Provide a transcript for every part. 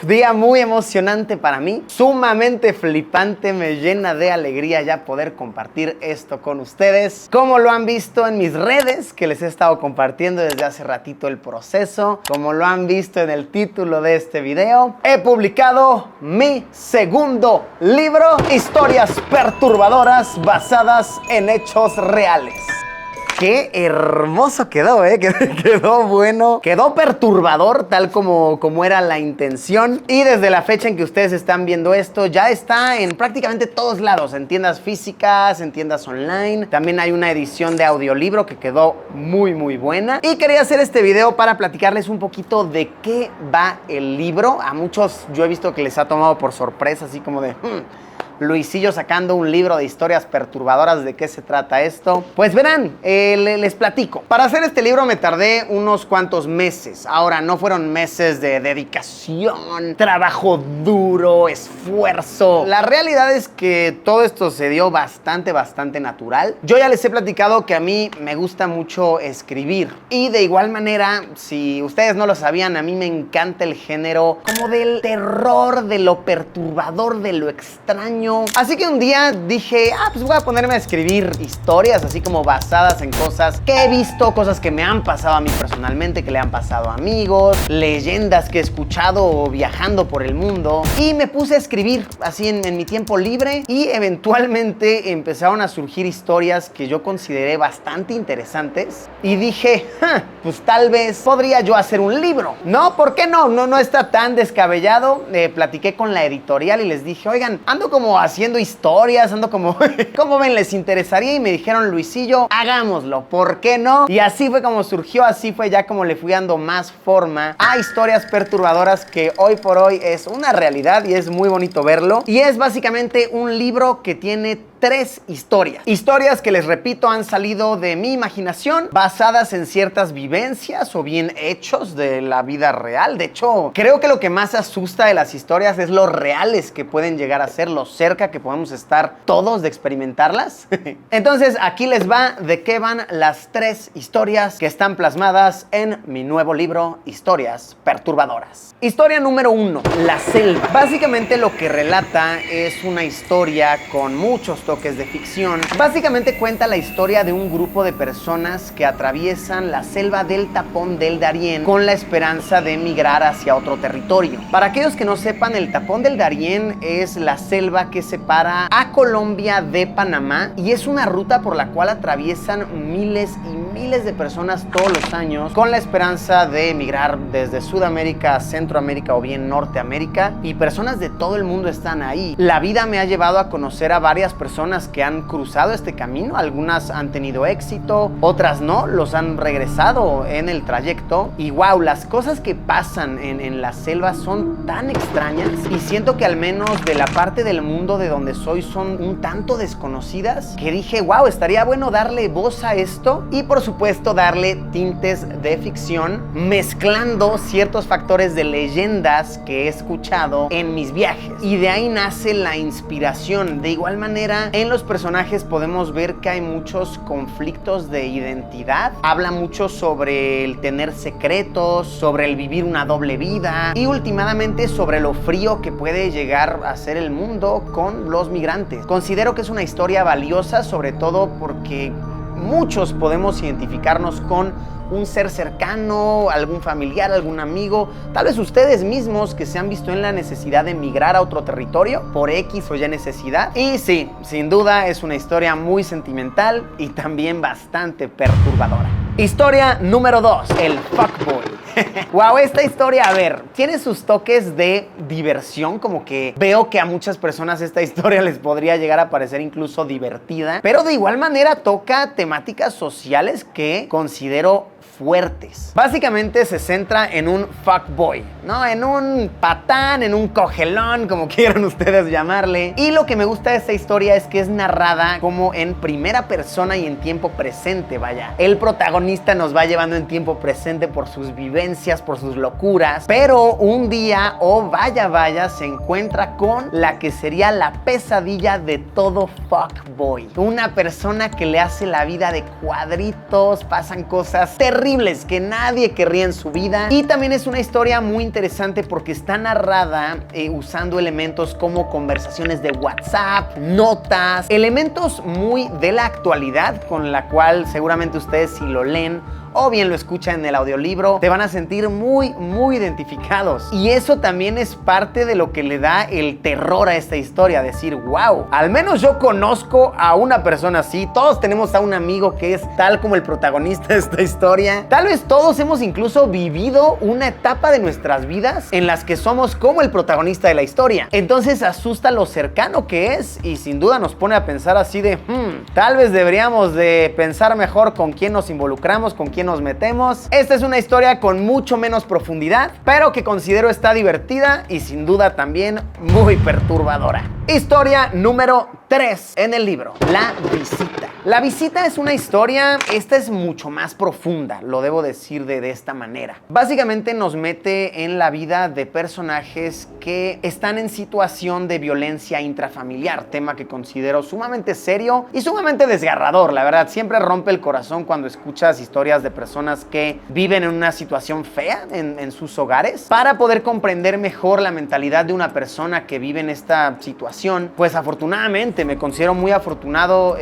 Día muy emocionante para mí, sumamente flipante, me llena de alegría ya poder compartir esto con ustedes. Como lo han visto en mis redes, que les he estado compartiendo desde hace ratito el proceso, como lo han visto en el título de este video, he publicado mi segundo libro, Historias perturbadoras basadas en hechos reales. Qué hermoso quedó, quedó bueno, quedó perturbador tal como era la intención. Y desde la fecha en que ustedes están viendo esto, ya está en prácticamente todos lados, en tiendas físicas, en tiendas online. También hay una edición de audiolibro que quedó muy buena. Y quería hacer este video para platicarles un poquito de qué va el libro. A muchos yo he visto que les ha tomado por sorpresa, así como de... Luisillo sacando un libro de historias perturbadoras. ¿De qué se trata esto? Pues verán, les platico. Para hacer este libro me tardé unos cuantos meses. Ahora, no fueron meses de dedicación, trabajo duro, esfuerzo. La realidad es que todo esto se dio bastante natural. Yo ya les he platicado que a mí me gusta mucho escribir. Y de igual manera, si ustedes no lo sabían, a mí me encanta el género como del terror, de lo perturbador, de lo extraño. Así que un día dije, pues voy a ponerme a escribir historias así como basadas en cosas que he visto, cosas que me han pasado a mí personalmente, que le han pasado a amigos, leyendas que he escuchado viajando por el mundo. Y me puse a escribir así en mi tiempo libre y eventualmente empezaron a surgir historias que yo consideré bastante interesantes. Y dije, pues tal vez podría yo hacer un libro. No, ¿por qué no? No está tan descabellado. Platiqué con la editorial y les dije, oigan, ando como haciendo historias, ando como... ¿Cómo ven? ¿Les interesaría? Y me dijeron, Luisillo, hagámoslo, ¿por qué no? Y así fue como surgió, así fue ya como le fui dando más forma a Historias Perturbadoras, que hoy por hoy es una realidad y es muy bonito verlo. Y es básicamente un libro que tiene 3 historias. Historias que, les repito, han salido de mi imaginación, basadas en ciertas vivencias o bien hechos de la vida real. De hecho, creo que lo que más asusta de las historias es lo reales que pueden llegar a ser, lo cerca que podemos estar todos de experimentarlas. Entonces, aquí les va de qué van las 3 historias que están plasmadas en mi nuevo libro, Historias Perturbadoras. Historia número 1, La Selva. Básicamente lo que relata es una historia con muchos toques de ficción. Básicamente cuenta la historia de un grupo de personas que atraviesan la selva del Tapón del Darién con la esperanza de emigrar hacia otro territorio. Para aquellos que no sepan, el Tapón del Darién es la selva que separa a Colombia de Panamá y es una ruta por la cual atraviesan miles y miles de personas todos los años con la esperanza de emigrar desde Sudamérica a Centroamérica o bien Norteamérica, y personas de todo el mundo están ahí. La vida me ha llevado a conocer a varias personas que han cruzado este camino. Algunas han tenido éxito, otras no, los han regresado en el trayecto. Y wow, las cosas que pasan en la selva son tan extrañas, y siento que al menos de la parte del mundo de donde soy son un tanto desconocidas, que dije, wow, estaría bueno darle voz a esto y por supuesto darle tintes de ficción, mezclando ciertos factores de leyendas que he escuchado en mis viajes. Y de ahí nace la inspiración. De igual manera, en los personajes podemos ver que hay muchos conflictos de identidad. Habla mucho sobre el tener secretos, sobre el vivir una doble vida y últimamente sobre lo frío que puede llegar a ser el mundo con los migrantes. Considero que es una historia valiosa, sobre todo porque muchos podemos identificarnos con un ser cercano, algún familiar, algún amigo, tal vez ustedes mismos que se han visto en la necesidad de emigrar a otro territorio por X o Y necesidad. Y sí, sin duda es una historia muy sentimental y también bastante perturbadora. Historia número 2, el fuckboy. Wow, esta historia, a ver, tiene sus toques de diversión, como que veo que a muchas personas esta historia les podría llegar a parecer incluso divertida, pero de igual manera toca temáticas sociales que considero fuertes. Básicamente se centra en un fuckboy, ¿no? En un patán, en un cogelón, como quieran ustedes llamarle. Y lo que me gusta de esta historia es que es narrada como en primera persona y en tiempo presente, vaya. El protagonista nos va llevando en tiempo presente por sus vivencias, por sus locuras, pero un día, vaya, se encuentra con la que sería la pesadilla de todo fuckboy. Una persona que le hace la vida de cuadritos, pasan cosas terribles terribles que nadie querría en su vida. Y también es una historia muy interesante porque está narrada usando elementos como conversaciones de WhatsApp, notas, elementos muy de la actualidad con la cual seguramente ustedes, si lo leen o bien lo escuchan en el audiolibro, te van a sentir muy identificados. Y eso también es parte de lo que le da el terror a esta historia, decir, wow, al menos yo conozco a una persona así. Todos tenemos a un amigo que es tal como el protagonista de esta historia. Tal vez todos hemos incluso vivido una etapa de nuestras vidas en las que somos como el protagonista de la historia. Entonces asusta lo cercano que es y sin duda nos pone a pensar así de, tal vez deberíamos de pensar mejor con quién nos involucramos, con quién nos metemos. Esta es una historia con mucho menos profundidad, pero que considero está divertida y sin duda también muy perturbadora. Historia número 3 en el libro, La Visita. La Visita es una historia, esta es mucho más profunda, lo debo decir de esta manera. Básicamente nos mete en la vida de personajes que están en situación de violencia intrafamiliar, tema que considero sumamente serio y sumamente desgarrador, la verdad. Siempre rompe el corazón cuando escuchas historias de personas que viven en una situación fea en sus hogares. Para poder comprender mejor la mentalidad de una persona que vive en esta situación, pues afortunadamente me considero muy afortunado.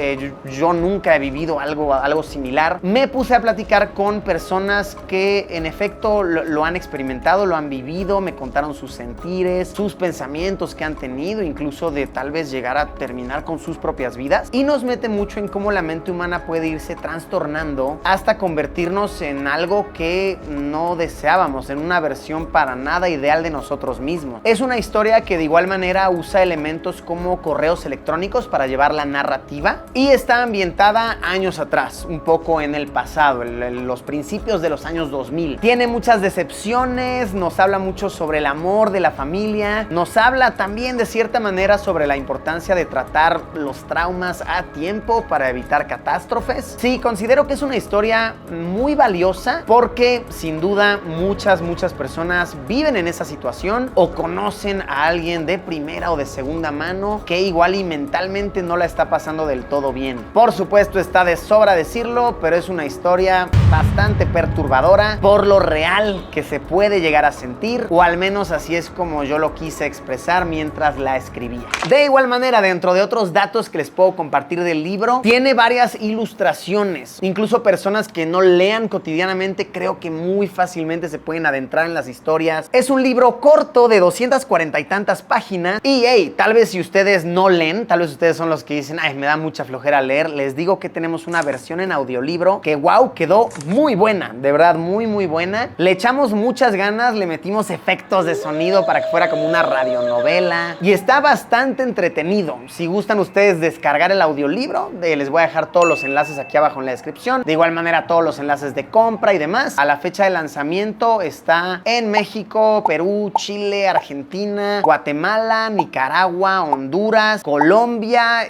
Yo nunca he vivido algo similar. Me puse a platicar con personas que en efecto lo han experimentado, lo han vivido, me contaron sus sentires, sus pensamientos que han tenido, incluso de tal vez llegar a terminar con sus propias vidas. Y nos mete mucho en cómo la mente humana puede irse trastornando hasta convertirnos en algo que no deseábamos, en una versión para nada ideal de nosotros mismos. Es una historia que de igual manera usa elementos como correos electrónicos para llevar la narrativa y está ambientada años atrás, un poco en el pasado, en los principios de los años 2000. Tiene muchas decepciones, nos habla mucho sobre el amor de la familia, nos habla también de cierta manera sobre la importancia de tratar los traumas a tiempo para evitar catástrofes. Sí, considero que es una historia muy valiosa porque sin duda muchas personas viven en esa situación o conocen a alguien de primera o de segunda mano que igual y mentalmente no la está pasando del todo bien. Por supuesto está de sobra decirlo, pero es una historia bastante perturbadora por lo real que se puede llegar a sentir, o al menos así es como yo lo quise expresar mientras la escribía. De igual manera, dentro de otros datos que les puedo compartir del libro, tiene varias ilustraciones. Incluso personas que no lean cotidianamente creo que muy fácilmente se pueden adentrar en las historias. Es un libro corto de 240 y tantas páginas y hey, tal vez si ustedes no leen, tal vez ustedes son los que dicen, ay, me da mucha flojera leer, les digo que tenemos una versión en audiolibro que wow, quedó muy buena, de verdad muy buena. Le echamos muchas ganas, le metimos efectos de sonido para que fuera como una radionovela y está bastante entretenido. Si gustan ustedes descargar el audiolibro, les voy a dejar todos los enlaces aquí abajo en la descripción. De igual manera todos los enlaces de compra y demás. A la fecha de lanzamiento está en México, Perú, Chile, Argentina, Guatemala, Nicaragua, Honduras, Colombia,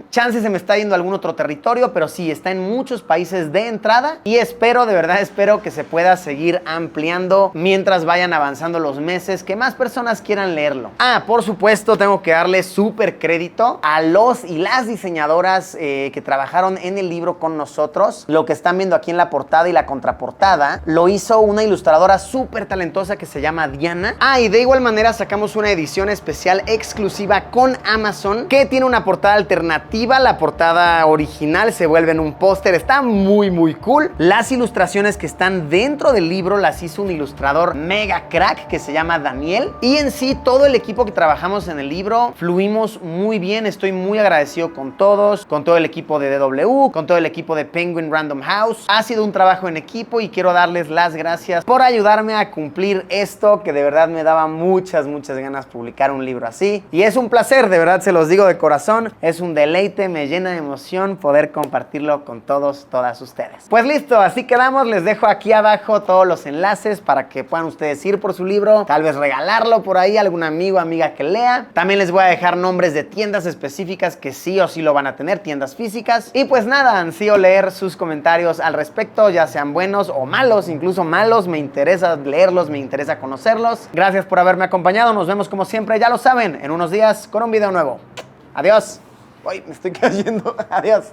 chance se me está yendo a algún otro territorio, pero sí, está en muchos países de entrada y espero, de verdad espero que se pueda seguir ampliando mientras vayan avanzando los meses, que más personas quieran leerlo. Por supuesto, tengo que darle súper crédito a los y las diseñadoras que trabajaron en el libro con nosotros. Lo que están viendo aquí en la portada y la contraportada lo hizo una ilustradora súper talentosa que se llama Diana. Y de igual manera sacamos una edición especial exclusiva con Amazon que tiene una portada alternativa. La portada original se vuelve en un póster, está muy cool. Las ilustraciones que están dentro del libro las hizo un ilustrador mega crack que se llama Daniel, y en sí todo el equipo que trabajamos en el libro fluimos muy bien. Estoy muy agradecido con todos, con todo el equipo de DW, con todo el equipo de Penguin Random House. Ha sido un trabajo en equipo y quiero darles las gracias por ayudarme a cumplir esto, que de verdad me daba muchas ganas publicar un libro así, y es un placer, de verdad se los digo de corazón, es un deleite, me llena de emoción poder compartirlo con todas ustedes. Pues listo, así quedamos. Les dejo aquí abajo todos los enlaces para que puedan ustedes ir por su libro, tal vez regalarlo por ahí a algún amigo o amiga que lea. También les voy a dejar nombres de tiendas específicas que sí o sí lo van a tener, tiendas físicas. Y pues nada, ansío leer sus comentarios al respecto, ya sean buenos o malos, incluso malos, me interesa leerlos, me interesa conocerlos. Gracias por haberme acompañado, nos vemos como siempre, ya lo saben, en unos días con un video nuevo. Adiós. Uy, me estoy cayendo. Adiós.